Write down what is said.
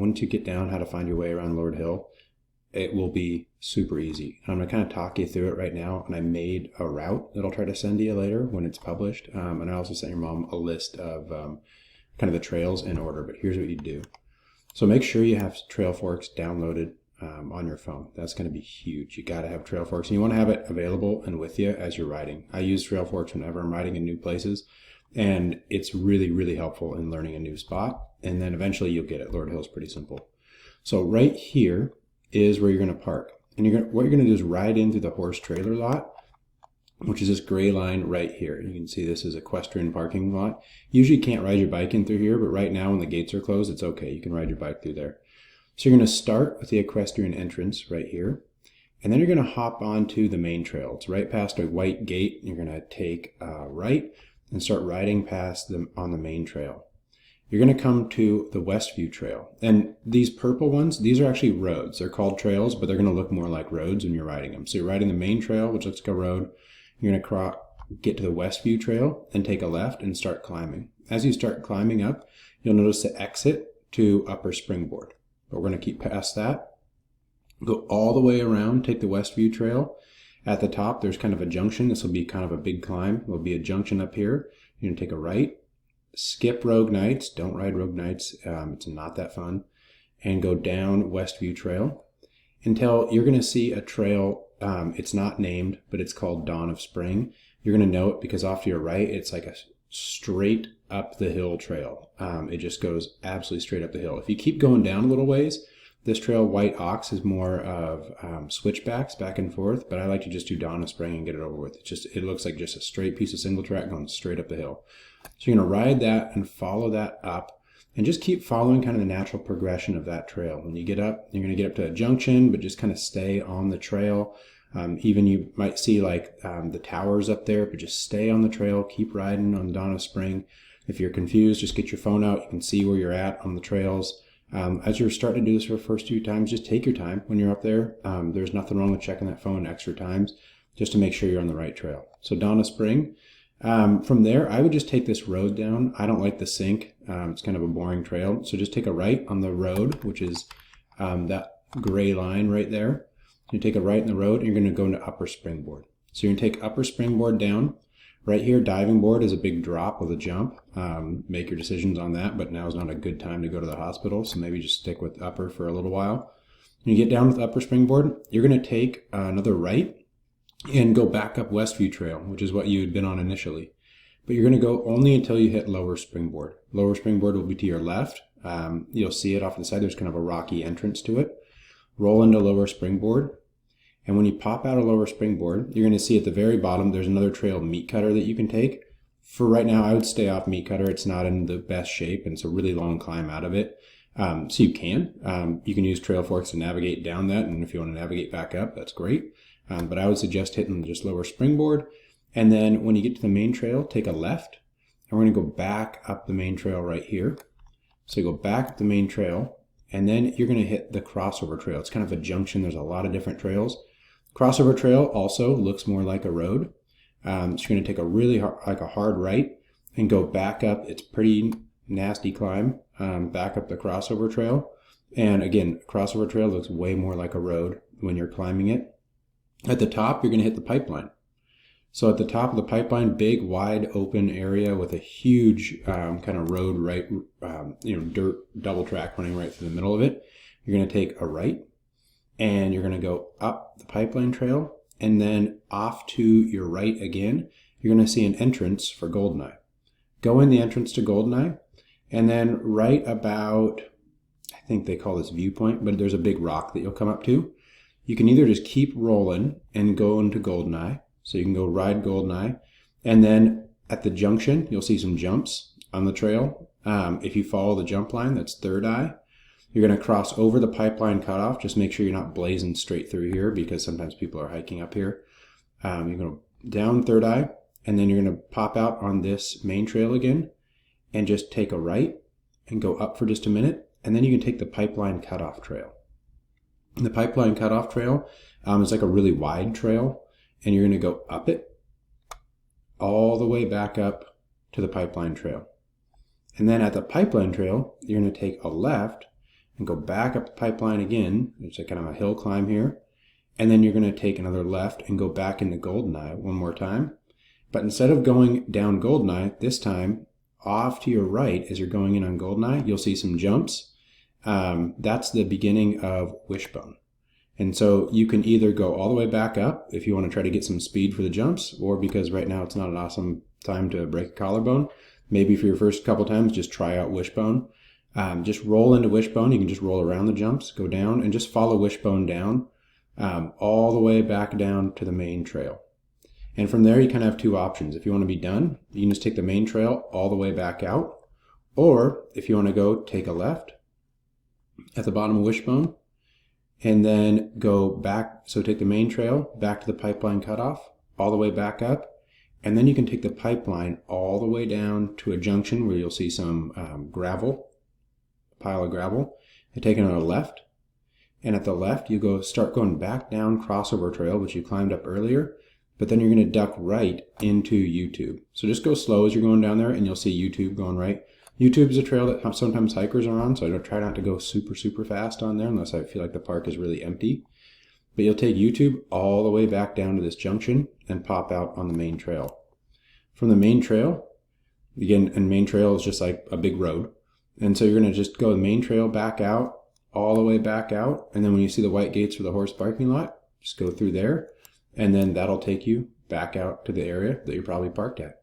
once you get down how to find your way around Lord Hill, it will be super easy. I'm going to kind of talk you through it right now, and I made a route that I'll try to send to you later when it's published. And I also sent your mom a list of kind of the trails in order, but here's what you do. So make sure you have Trailforks downloaded on your phone. That's going to be huge. You got to have Trailforks, and you want to have it available and with you as you're riding. I use Trailforks whenever I'm riding in new places, and it's really, really helpful in learning a new spot. And then eventually you'll get it. Lord Hill is pretty simple. So right here is where you're going to park. And what you're going to do is ride in through the horse trailer lot, which is this gray line right here. You can see this is equestrian parking lot. Usually you can't ride your bike in through here, but right now when the gates are closed, it's okay. You can ride your bike through there. So you're going to start with the equestrian entrance right here. And then you're going to hop onto the main trail. It's right past a white gate. You're going to take a right and start riding past them on the main trail. You're going to come to the Westview Trail. And these purple ones, these are actually roads. They're called trails, but they're going to look more like roads when you're riding them. So you're riding the main trail, which looks like a road. You're going to get to the Westview Trail and take a left and start climbing. As you start climbing up, you'll notice the exit to Upper Springboard. But we're going to keep past that. Go all the way around, take the Westview Trail. At the top, there's kind of a junction. This will be kind of a big climb. There'll be a junction up here. You're going to take a right. Skip Rogue Nights, don't ride Rogue Nights, it's not that fun, and go down Westview Trail until you're going to see a trail, it's not named, but it's called Dawn of Spring. You're going to know it because off to your right, it's like a straight up the hill trail. It just goes absolutely straight up the hill. If you keep going down a little ways, this trail, White Ox, is more of switchbacks back and forth, but I like to just do Dawn of Spring and get it over with. It looks like just a straight piece of single track going straight up the hill. So you're going to ride that and follow that up and just keep following kind of the natural progression of that trail. When you get up, you're going to get up to a junction, but just kind of stay on the trail. Even you might see like the towers up there, but just stay on the trail, keep riding on Dawn of Spring. If you're confused, just get your phone out. You can see where you're at on the trails. As you're starting to do this for the first few times, just take your time when you're up there. There's nothing wrong with checking that phone extra times just to make sure you're on the right trail. So Dawn of Spring. From there, I would just take this road down. I don't like the sink. It's kind of a boring trail. So just take a right on the road, which is that gray line right there. You take a right in the road, and you're going to go into Upper Springboard. So you're going to take Upper Springboard down. Right here, diving board is a big drop with a jump. Make your decisions on that, but now is not a good time to go to the hospital, so maybe just stick with Upper for a little while. When you get down with Upper Springboard, you're going to take another right and go back up Westview Trail, which is what you had been on initially. But you're going to go only until you hit Lower Springboard. Lower Springboard will be to your left. You'll see it off to the side. There's kind of a rocky entrance to it. Roll into Lower Springboard. And when you pop out of Lower Springboard, you're going to see at the very bottom, there's another trail, Meat Cutter, that you can take. For right now, I would stay off Meat Cutter. It's not in the best shape, and it's a really long climb out of it. So you can use Trailforks to navigate down that, and if you want to navigate back up, that's great. But I would suggest hitting just Lower Springboard. And then when you get to the main trail, take a left. And we're going to go back up the main trail right here. So you go back up the main trail, and then you're going to hit the Crossover Trail. It's kind of a junction. There's a lot of different trails. Crossover Trail also looks more like a road. So you're going to take a really hard right and go back up. It's pretty nasty climb back up the Crossover Trail. And again, Crossover Trail looks way more like a road when you're climbing it. At the top, you're going to hit the pipeline. So at the top of the pipeline, big, wide, open area with a huge kind of road, right, dirt double track running right through the middle of it. You're going to take a right, and you're going to go up the pipeline trail, and then off to your right again, you're going to see an entrance for Goldeneye. Go in the entrance to Goldeneye, and then right about, I think they call this viewpoint, but there's a big rock that you'll come up to. You can either just keep rolling and go into Goldeneye, so you can go ride Goldeneye, and then at the junction, you'll see some jumps on the trail. If you follow the jump line, that's Third Eye. You're going to cross over the pipeline cutoff. Just make sure you're not blazing straight through here because sometimes people are hiking up here. You're going to down Third Eye, and then you're going to pop out on this main trail again and just take a right and go up for just a minute, and then you can take the pipeline cutoff trail. The pipeline cutoff trail is like a really wide trail, and you're going to go up it all the way back up to the pipeline trail. And then at the pipeline trail, you're going to take a left and go back up the pipeline again. There's a kind of a hill climb here. And then you're going to take another left and go back into Goldeneye one more time. But instead of going down Goldeneye, this time off to your right as you're going in on Goldeneye, you'll see some jumps. That's the beginning of Wishbone. And so you can either go all the way back up if you want to try to get some speed for the jumps, or because right now it's not an awesome time to break a collarbone, maybe for your first couple times, just try out Wishbone. Just roll into Wishbone. You can just roll around the jumps, go down, and just follow Wishbone down all the way back down to the main trail. And from there, you kind of have two options. If you want to be done, you can just take the main trail all the way back out. Or if you want to go, take a left at the bottom of Wishbone, and then go back. So take the main trail back to the pipeline cutoff, all the way back up. And then you can take the pipeline all the way down to a junction where you'll see some gravel, pile of gravel, and take another left. And at the left, you start going back down Crossover Trail, which you climbed up earlier, but then you're going to duck right into YouTube. So just go slow as you're going down there, and you'll see YouTube going right. YouTube is a trail that sometimes hikers are on, so I don't try not to go super, super fast on there unless I feel like the park is really empty. But you'll take YouTube all the way back down to this junction and pop out on the main trail. From the main trail, again, and main trail is just like a big road. And so you're going to just go the main trail back out, all the way back out. And then when you see the white gates for the horse parking lot, just go through there. And then that'll take you back out to the area that you're probably parked at.